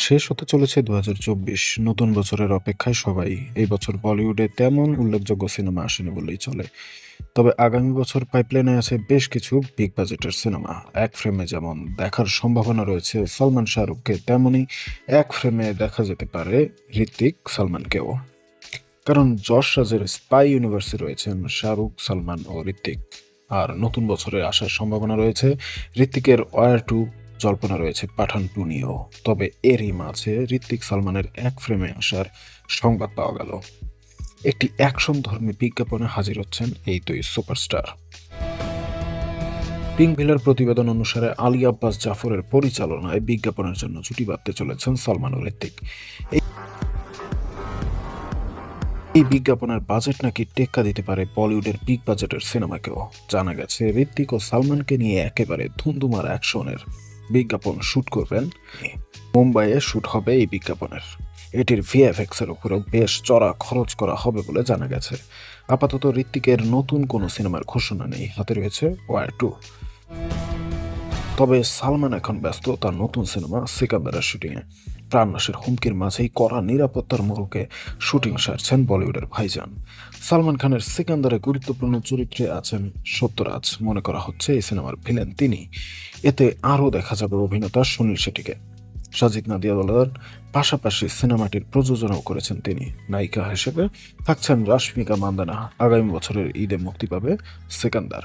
শেষ হতে চলেছে ২০২৪। নতুন বছরের অপেক্ষায় সবাই। এই বছর বলিউডে তেমন উল্লেখযোগ্য সিনেমা আসেনি বললেই চলে। তবে আগামী বছর পাইপলাইনে আছে বেশ কিছু বিগ বাজেটের সিনেমা। এক ফ্রেমে যেমন দেখার সম্ভাবনা রয়েছে সালমান শাহরুখকে, তেমনি এক ফ্রেমে দেখা যেতে পারে হৃতিক সালমানকেও। কারণ যশ রাজের স্পাই ইউনিভার্সে রয়েছেন শাহরুখ, সালমান ও হৃতিক। আর নতুন বছরে আসার সম্ভাবনা রয়েছে হৃতিকের ওয়ার টু, জল্পনা রয়েছে পাঠান টু নিয়েও। তবে এরই মাঝে হৃতিক সালমানের এক ফ্রেমে আসার সংবাদ পাওয়া গেল। একটি অ্যাকশন ধর্মী বিজ্ঞাপনে হাজির হচ্ছেন এই দুই সুপারস্টার। পিঙ্ক ভিলার প্রতিবেদন অনুসারে আলী আব্বাস জাফরের পরিচালনায় বিজ্ঞাপনের জন্য জুটি বাঁধতে চলেছেন সালমান ও হৃতিক। এই বিজ্ঞাপনের বাজেট নাকি টেক্কা দিতে পারে বলিউডের বিগ বাজেটের সিনেমাকেও। জানা গেছে হৃতিক ও সালমানকে নিয়ে একেবারে ধুন্ধুমার অ্যাকশনের বিজ্ঞাপন শুট করবেন। মুম্বাইয়ে শুট হবে এই বিজ্ঞাপনের। এটির ভিএফএক্স এর উপরেও বেশ চড়া খরচ করা হবে বলে জানা গেছে। আপাতত হৃতিকের নতুন কোনো সিনেমার ঘোষণা নেই, হাতে রয়েছে ওয়ার টু। তবে সালমান এখন ব্যস্ত তার নতুন সিনেমা সিকান্দারের শুটিংয়ে। প্রাণনাশের হুমকির মাঝেই কড়া নিরাপত্তার মোড়কে শুটিং সারছেন বলিউডের ভাইজান। সালমান খানের সিকান্দারে গুরুত্বপূর্ণ চরিত্রে আছেন সত্যরাজ। মনে করা হচ্ছে এই সিনেমার ভিলেন তিনি। এতে আরও দেখা যাবে অভিনেতা সুনীল শেট্টিকে। সাজিদ নাদিয়াদওয়ালার পাশাপাশি সিনেমাটির প্রযোজনাও করেছেন তিনি। নায়িকা হিসেবে থাকছেন রাশমিকা মান্দানা। আগামী বছরের ঈদে মুক্তি পাবে সিকান্দার।